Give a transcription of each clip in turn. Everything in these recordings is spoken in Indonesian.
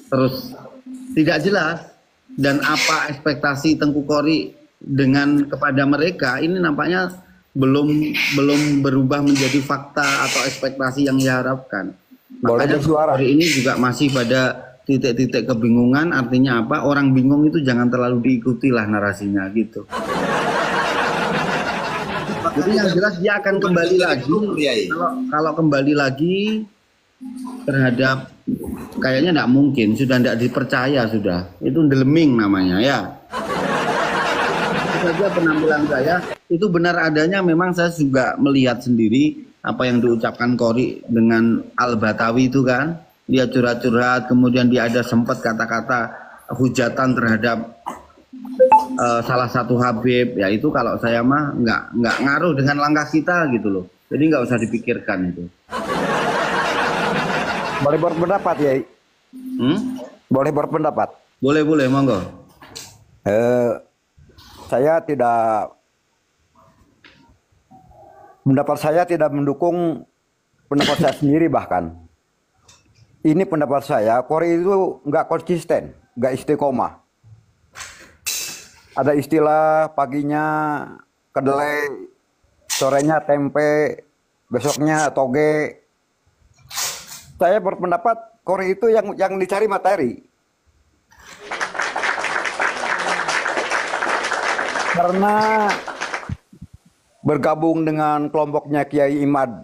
terus tidak jelas. Dan apa ekspektasi Tengku Kori dengan kepada mereka ini nampaknya belum berubah menjadi fakta atau ekspektasi yang diharapkan. Makanya Kori ini juga masih pada titik-titik kebingungan. Artinya apa? Orang bingung itu jangan terlalu diikuti lah narasinya gitu. Jadi yang jelas dia akan kembali lagi. Kalau kembali lagi terhadap, kayaknya tidak mungkin, sudah tidak dipercaya, sudah itu deleming namanya ya. Itu saja penampilan saya itu benar adanya. Memang saya juga melihat sendiri apa yang diucapkan Kori dengan Al-Batawi itu kan, dia curhat-curhat, kemudian dia ada sempat kata-kata hujatan terhadap salah satu Habib ya. Itu kalau saya mah nggak ngaruh dengan langkah kita gitu loh, jadi nggak usah dipikirkan itu. Boleh berpendapat ya? Boleh berpendapat? Boleh, monggo. Pendapat saya tidak mendukung pendapat saya sendiri. Bahkan ini pendapat saya, Kori itu nggak konsisten, nggak istiqomah. Ada istilah paginya kedelai, sorenya tempe, besoknya toge. Saya berpendapat Kori itu yang dicari materi. Karena bergabung dengan kelompoknya Kiai Imad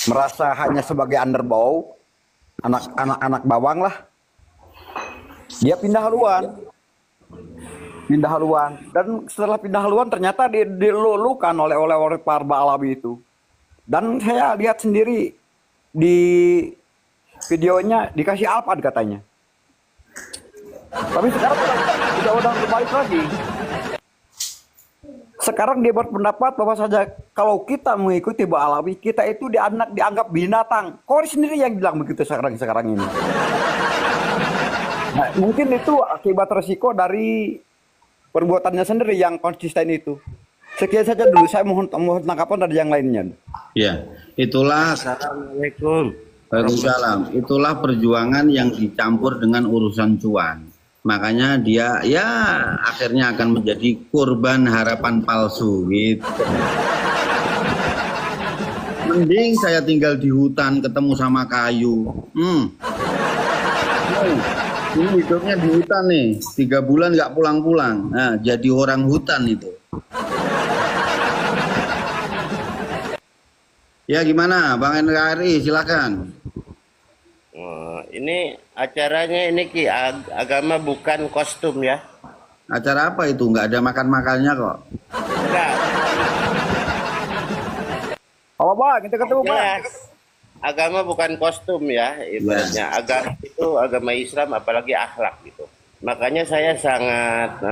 merasa hanya sebagai underbow, anak bawang lah. Dia pindah haluan. Dan setelah pindah haluan ternyata dilulukan oleh Parba Alawi itu. Dan saya lihat sendiri di videonya dikasih Alphard katanya. Tapi sekarang udah berbalik lagi. Sekarang dia berpendapat bahwa saja kalau kita mengikuti Mbak Alawi, kita itu dianggap binatang. Kori sendiri yang bilang begitu sekarang ini. Nah, mungkin itu akibat resiko dari perbuatannya sendiri yang konsisten itu. Sekian saja dulu, saya mohon tanggapan dari yang lainnya. Ya, itulah. Assalamualaikum. Waalaikumsalam. Itulah perjuangan yang dicampur dengan urusan cuan. Makanya dia ya akhirnya akan menjadi korban harapan palsu gitu. Mending saya tinggal di hutan ketemu sama kayu. Ini hidupnya di hutan nih, 3 bulan nggak pulang-pulang. Nah, jadi orang hutan itu. Ya gimana, Bang NKRI, silakan. Ini acaranya ini Ki, agama bukan kostum ya. Acara apa itu? Nggak ada makan-makannya kok. Enggak. Apa Bang, kita ketemu Bang. Agama bukan kostum ya, ibaratnya. Agama itu agama Islam, apalagi akhlak gitu. Makanya saya sangat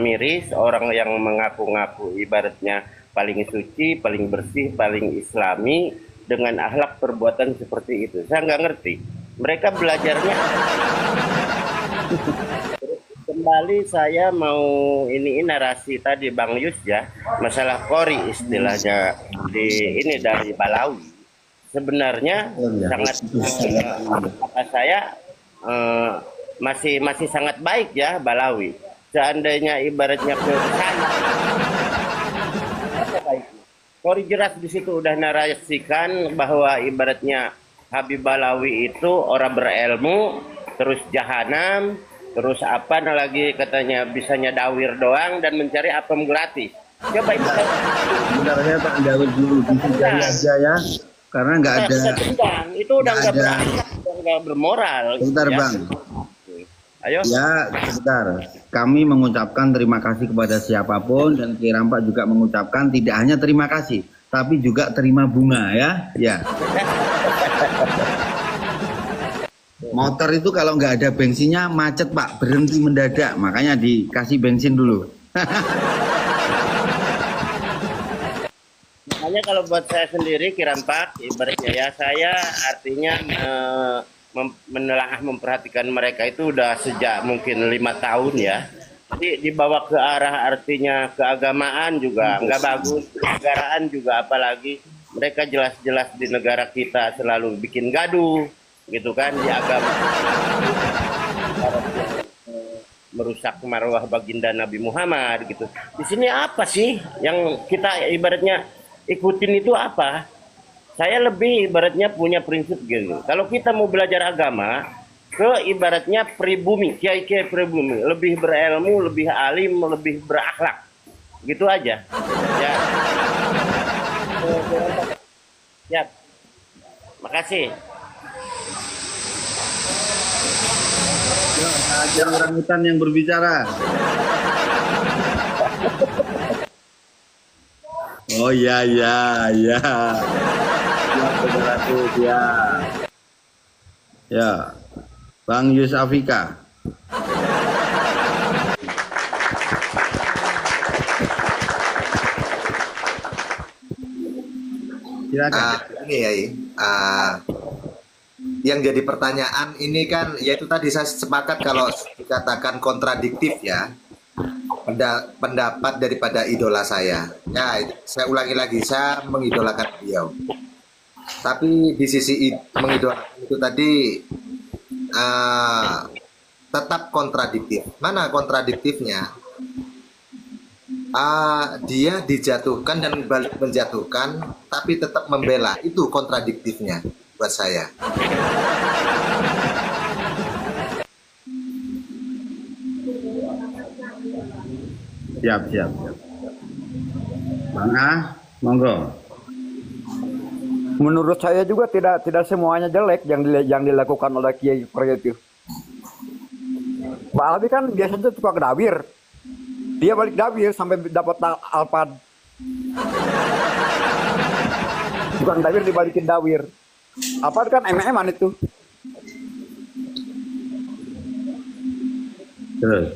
miris orang yang mengaku-ngaku ibaratnya paling suci, paling bersih, paling islami dengan akhlak perbuatan seperti itu. Saya nggak ngerti. Mereka belajarnya. Kembali saya mau ini narasi tadi Bang Yus ya, masalah Kori istilahnya ini dari Balawi. Sebenarnya sangat kata saya masih sangat baik ya Balawi. Seandainya ibaratnya ke sana. Kori jelas di situ udah narasikan bahwa ibaratnya Habib Balawi itu orang berilmu, terus jahanam, terus apa lagi katanya bisanya dawir doang dan mencari apem gratis. Coba itu. Sebenarnya Pak Dawir dulu dicari aja ya, karena nggak ada. Itu udah nggak berakhlak, nggak bermoral. Bentar ya. Bang. Ayo. Ya, sebentar. Kami mengucapkan terima kasih kepada siapapun dan Ki Rampak juga mengucapkan tidak hanya terima kasih, tapi juga terima bunga ya. Ya. Motor itu kalau nggak ada bensinnya macet Pak, berhenti mendadak, makanya dikasih bensin dulu. Makanya kalau buat saya sendiri Ki Rampak, ibaratnya ya saya artinya menelaah memperhatikan mereka itu udah sejak mungkin 5 tahun ya. Jadi dibawa ke arah artinya keagamaan juga nggak bagus, kenegaraan juga apalagi mereka jelas-jelas di negara kita selalu bikin gaduh gitu kan di agama. merusak marwah baginda Nabi Muhammad gitu. Di sini apa sih yang kita ibaratnya ikutin itu apa? Saya lebih ibaratnya punya prinsip gitu. Kalau kita mau belajar agama, ke ibaratnya pribumi, kiai-kiai pribumi, lebih berilmu, lebih alim, lebih berakhlak. Gitu aja. Ya. Ya. Makasih. Ada orang hutan yang berbicara. Oh ya ya ya. Ya saudaraku ya. Ya. Bang Yus Afika. Silakan. Ini ya, yang jadi pertanyaan ini kan, yaitu tadi saya sepakat kalau dikatakan kontradiktif ya, pendapat daripada idola saya. Ya, saya ulangi lagi, saya mengidolakan beliau. Tapi di sisi mengidolakan itu tadi tetap kontradiktif. Mana kontradiktifnya? Dia dijatuhkan dan balik menjatuhkan, tapi tetap membela. Itu kontradiktifnya buat saya. Siap, siap. Bang A, monggo. Menurut saya juga tidak semuanya jelek yang dilakukan oleh kiai seperti itu. Pak Alabi kan biasanya suka kedawir. Dia balik dawir sampai dapat alpad. Bukan dawir dibalikin dawir. Alpad kan MM-an itu. Terus.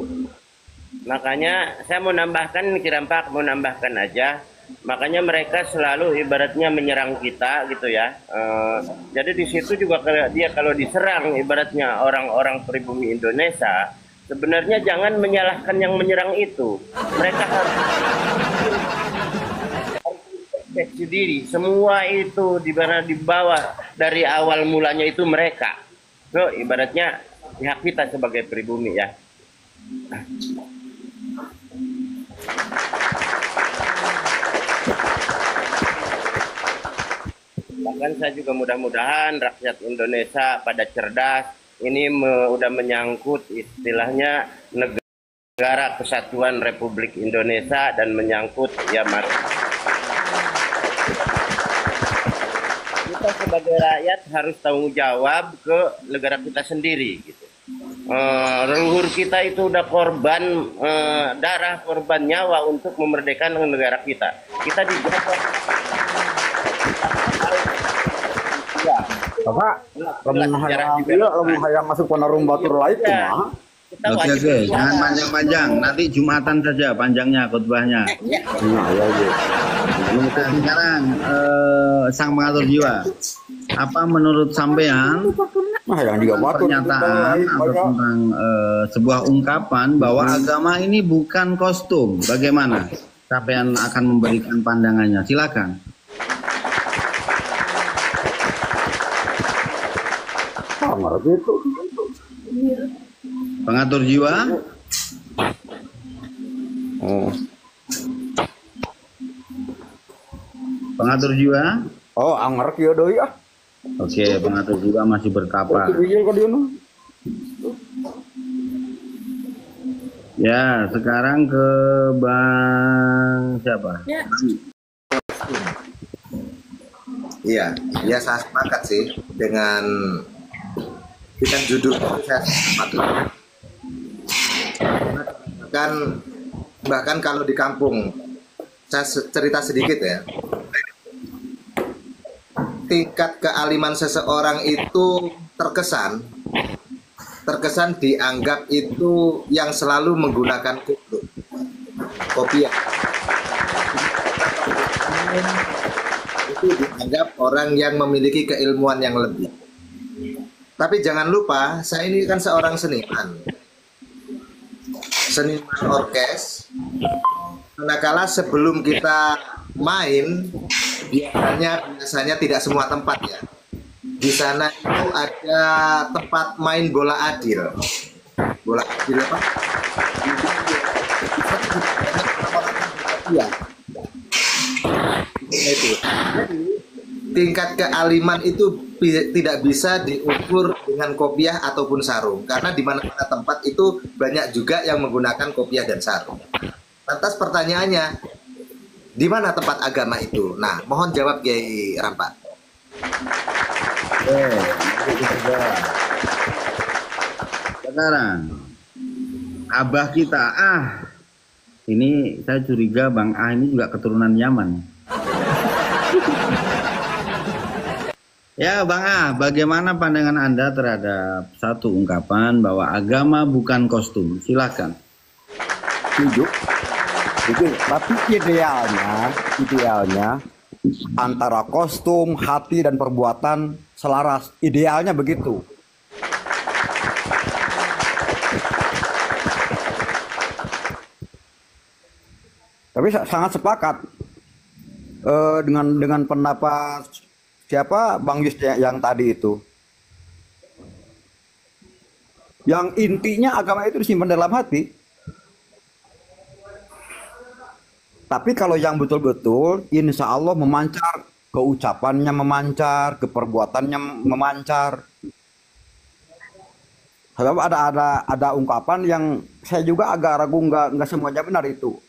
Makanya saya mau nambahkan, Kirampak mau nambahkan aja. Makanya mereka selalu ibaratnya menyerang kita gitu ya. Jadi di situ juga dia kalau diserang ibaratnya orang-orang pribumi Indonesia, sebenarnya jangan menyalahkan yang menyerang itu. Mereka harus introspeksi diri. Semua itu di bawah dari awal mulanya itu mereka. So, ibaratnya pihak kita sebagai pribumi ya. Bahkan saya juga mudah-mudahan rakyat Indonesia pada cerdas. Ini udah menyangkut istilahnya negara kesatuan Republik Indonesia dan menyangkut ya kita sebagai rakyat harus tanggung jawab ke negara kita sendiri gitu. Leluhur kita itu udah korban darah, korban nyawa untuk memerdekakan negara kita. Kita dijajah. Bapak, lamun hayang masuk penarum batur lain kumaha? Oke, jangan panjang-panjang. Nanti Jumatan saja panjangnya khutbahnya. Nah, sekarang sang pengatur jiwa, apa menurut sampean pernyataan atau tentang sebuah ungkapan bahwa agama ini bukan kostum? Bagaimana sampean akan memberikan pandangannya? Silakan. Gitu. Pengatur jiwa. Pengatur jiwa. Oh, anger kieu deui ah. Oke, pengatur jiwa masih bertapa. Ya, sekarang ke Bang siapa? Ya. Iya, ya saya sepakat sih dengan judul saya sepakat. Bahkan kalau di kampung, saya cerita sedikit ya. Tingkat kealiman seseorang itu terkesan dianggap itu yang selalu menggunakan kopiah. Itu dianggap orang yang memiliki keilmuan yang lebih. Tapi jangan lupa, saya ini kan seorang seniman orkes. Manakala sebelum kita main, biasanya tidak semua tempat ya. Di sana itu ada tempat main bola adil. Bola adil apa? Iya. Itu. Tingkat kealiman itu tidak bisa diukur dengan kopiah ataupun sarung, karena di mana-mana tempat itu banyak juga yang menggunakan kopiah dan sarung. Lantas pertanyaannya, di mana tempat agama itu? Nah, mohon jawab Kiai Rampak. Sekarang abah kita, ini saya curiga Bang A ini juga keturunan Yaman. Ya Bang A, bagaimana pandangan Anda terhadap satu ungkapan bahwa agama bukan kostum? Silakan. Setuju. Tapi idealnya antara kostum, hati dan perbuatan selaras. Idealnya begitu. Tapi sangat sepakat dengan pendapat siapa Bang Yus yang tadi itu. Yang intinya agama itu disimpan dalam hati. Tapi kalau yang betul-betul, insya Allah memancar, ke ucapannya memancar, ke perbuatannya memancar. Sebab ada ungkapan yang saya juga agak ragu, nggak semuanya benar itu.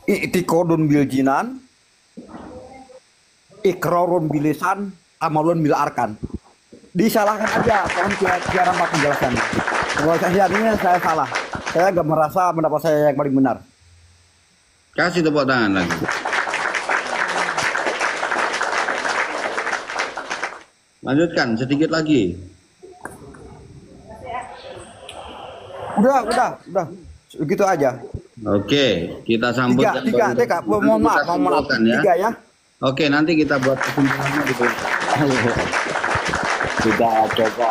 I'tiqadun bil jinan, ikrarun bil lisan, amalun bil arkan. Disalahkan aja, tolong Kiai Rampak menjelaskannya. Kalau saya salah, saya nggak merasa pendapat saya yang paling benar. Kasih tepuk tangan lagi. Lanjutkan sedikit lagi. Udah. Begitu aja. Oke, kita sambut. Tiga. Mohon maaf. Tiga ya. Oke, nanti kita buat kesimpulannya gitu. Kita coba.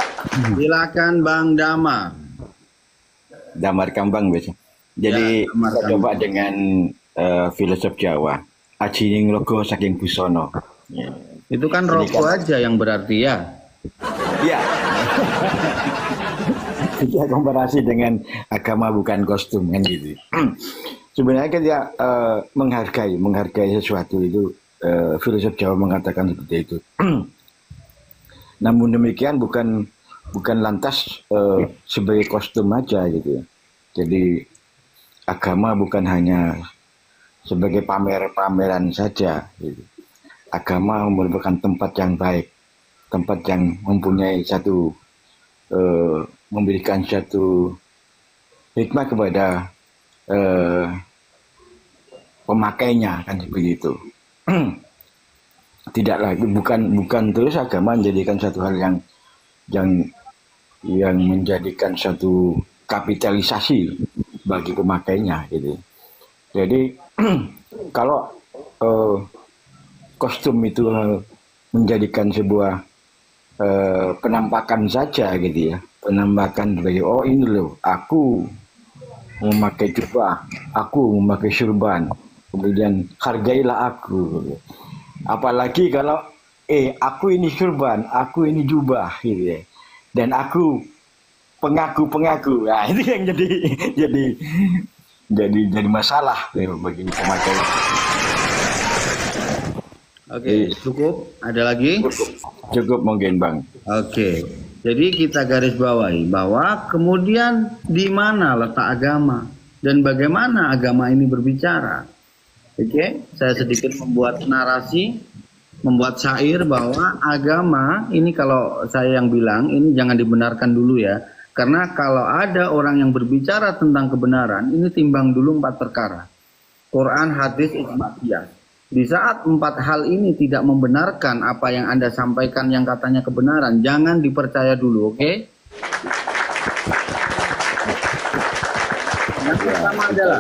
Silakan Bang Damar. Damar Kambang biasa. Jadi kita coba dengan filosof Jawa. Ajining logo saking busono. Ya. Itu kan rokok aja yang berarti ya. Iya. Kita komparasi dengan agama bukan kostum kan gitu. Sebenarnya kita menghargai sesuatu itu, filosof Jawa mengatakan seperti itu. Namun demikian bukan lantas sebagai kostum aja gitu ya. Jadi agama bukan hanya sebagai pameran saja gitu. Agama merupakan tempat yang baik, tempat yang mempunyai memberikan satu hikmah kepada pemakainya kan begitu. Tidak lagi bukan terus agama menjadikan satu hal yang menjadikan satu kapitalisasi bagi pemakainya gitu. Jadi kalau kostum itu menjadikan sebuah penampakan saja gitu ya, penampakan sebagai ini loh, aku memakai jubah, aku memakai surban, kemudian hargailah aku. Apalagi kalau aku ini surban, aku ini jubah gitu ya, dan aku pengaku, nah itu yang jadi masalah bagi pemakai. Oke, cukup. Ada lagi? Cukup mungkin Bang. Oke, jadi kita garis bawahi bahwa kemudian di mana letak agama dan bagaimana agama ini berbicara. Oke, saya sedikit membuat narasi, membuat syair bahwa agama ini, kalau saya yang bilang ini jangan dibenarkan dulu ya. Karena kalau ada orang yang berbicara tentang kebenaran, ini timbang dulu 4 perkara. Quran, hadis, ijma, qiyas. Di saat 4 hal ini tidak membenarkan apa yang Anda sampaikan yang katanya kebenaran, jangan dipercaya dulu, oke? Yang pertama adalah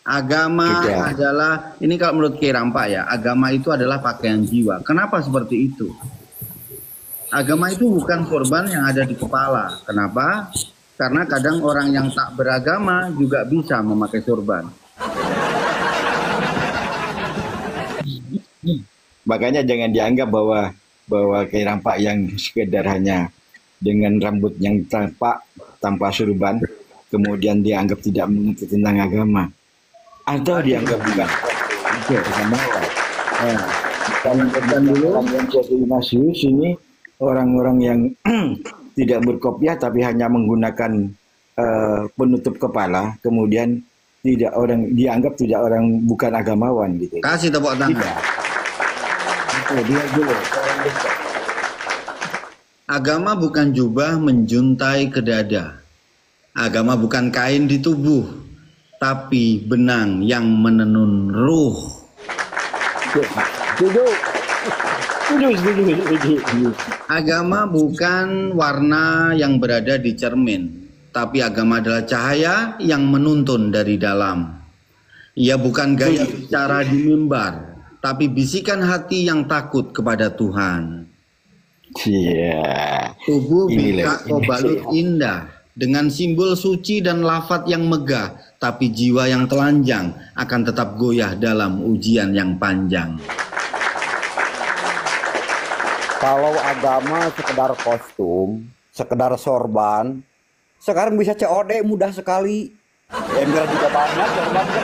agama adalah, ini kalau menurut Kiai Rampak ya, agama itu adalah pakaian jiwa. Kenapa seperti itu? Agama itu bukan sorban yang ada di kepala. Kenapa? Karena kadang orang yang tak beragama juga bisa memakai sorban. Makanya jangan dianggap bahwa Kiai Rampak yang sekedar hanya dengan rambut yang tanpa surban kemudian dianggap tidak mengerti tentang agama, atau dianggap bukan agamawan. Nah, orang yang jadi Ignatius ini orang-orang yang tidak berkopiah tapi hanya menggunakan penutup kepala, kemudian tidak orang dianggap tidak orang bukan agamawan gitu. Kasih tepuk tangan. Tidak. Itu dia dulu. Agama bukan jubah menjuntai ke dada. Agama bukan kain di tubuh, tapi benang yang menenun ruh. Setuju. Agama bukan warna yang berada di cermin, tapi agama adalah cahaya yang menuntun dari dalam. Ia bukan gaya bicara di mimbar, tapi bisikan hati yang takut kepada Tuhan. Iya. Tubuh Inilah, bisa kau balut indah dengan simbol suci dan lafaz yang megah, tapi jiwa yang telanjang akan tetap goyah dalam ujian yang panjang. Kalau agama sekedar kostum, sekedar sorban, sekarang bisa COD mudah sekali. Ember juga banyak sorbannya.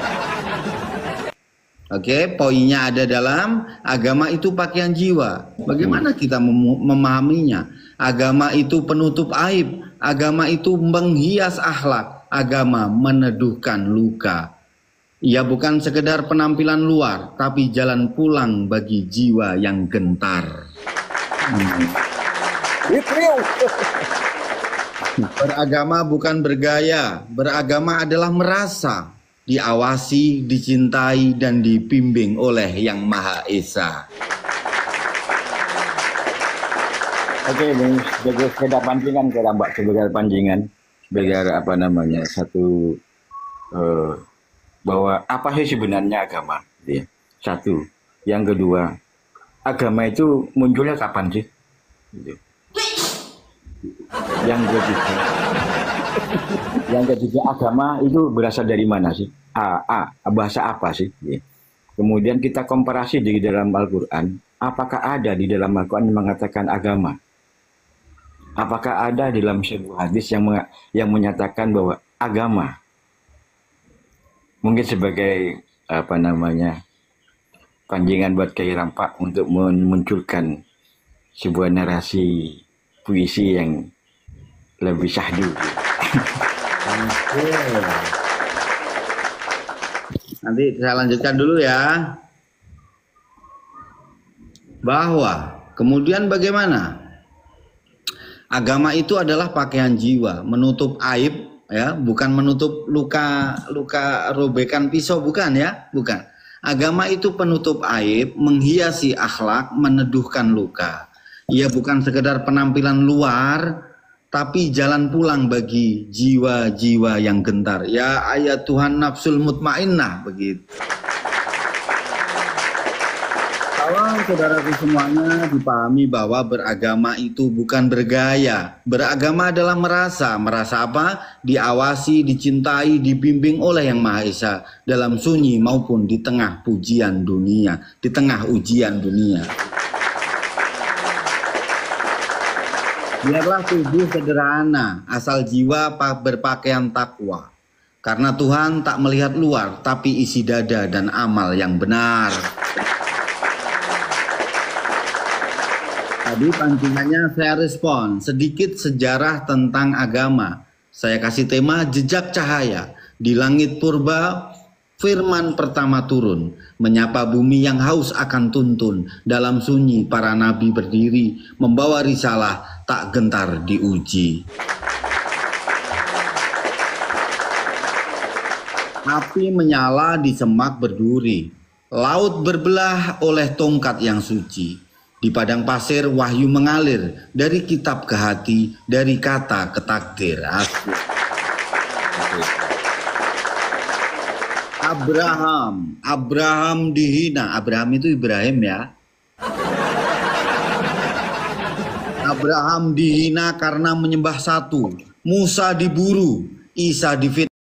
Oke, poinnya ada dalam agama itu pakaian jiwa. Bagaimana kita memahaminya? Agama itu penutup aib, agama itu menghias akhlak, agama meneduhkan luka. Ia bukan sekedar penampilan luar, tapi jalan pulang bagi jiwa yang gentar. Beragama bukan bergaya, beragama adalah merasa diawasi, dicintai, dan dibimbing oleh Yang Maha Esa. Oke, ini sebagai sepeda pancingan, kita mbak sebagai pancingan, sebagai apa namanya satu bahwa apa sih sebenarnya agama? Ya. Satu, yang kedua, agama itu munculnya kapan sih? Gitu. Yang ketiga, agama itu berasal dari mana sih? Bahasa apa sih? Ya. Kemudian kita komparasi di dalam Al-Quran, apakah ada di dalam Al-Quran yang mengatakan agama? Apakah ada di dalam sebuah hadis yang menyatakan bahwa agama? Mungkin sebagai apa namanya pancingan buat Kiai Rampak untuk memunculkan sebuah narasi puisi yang lebih syahdu. Nanti saya lanjutkan dulu ya. Bahwa kemudian bagaimana? Agama itu adalah pakaian jiwa, menutup aib, ya, bukan menutup luka robekan pisau, bukan ya, bukan. Agama itu penutup aib, menghiasi akhlak, meneduhkan luka. Ia bukan sekedar penampilan luar, tapi jalan pulang bagi jiwa-jiwa yang gentar. Ya ayat Tuhan nafsul mutmainnah, begitu. Kalau saudaraku semuanya dipahami bahwa beragama itu bukan bergaya. Beragama adalah merasa apa? Diawasi, dicintai, dibimbing oleh Yang Maha Esa dalam sunyi maupun di tengah pujian dunia, di tengah ujian dunia. Biarlah tubuh sederhana, asal jiwa berpakaian takwa. Karena Tuhan tak melihat luar, tapi isi dada dan amal yang benar. Tadi pancingannya saya respon sedikit sejarah tentang agama. Saya kasih tema jejak cahaya. Di langit purba firman pertama turun, menyapa bumi yang haus akan tuntun. Dalam sunyi para nabi berdiri, membawa risalah tak gentar diuji. Api menyala di semak berduri, laut berbelah oleh tongkat yang suci. Di padang pasir wahyu mengalir, dari kitab ke hati, dari kata ke takdir. Abraham dihina. Abraham itu Ibrahim ya. Abraham dihina karena menyembah satu. Musa diburu, Isa difitnah.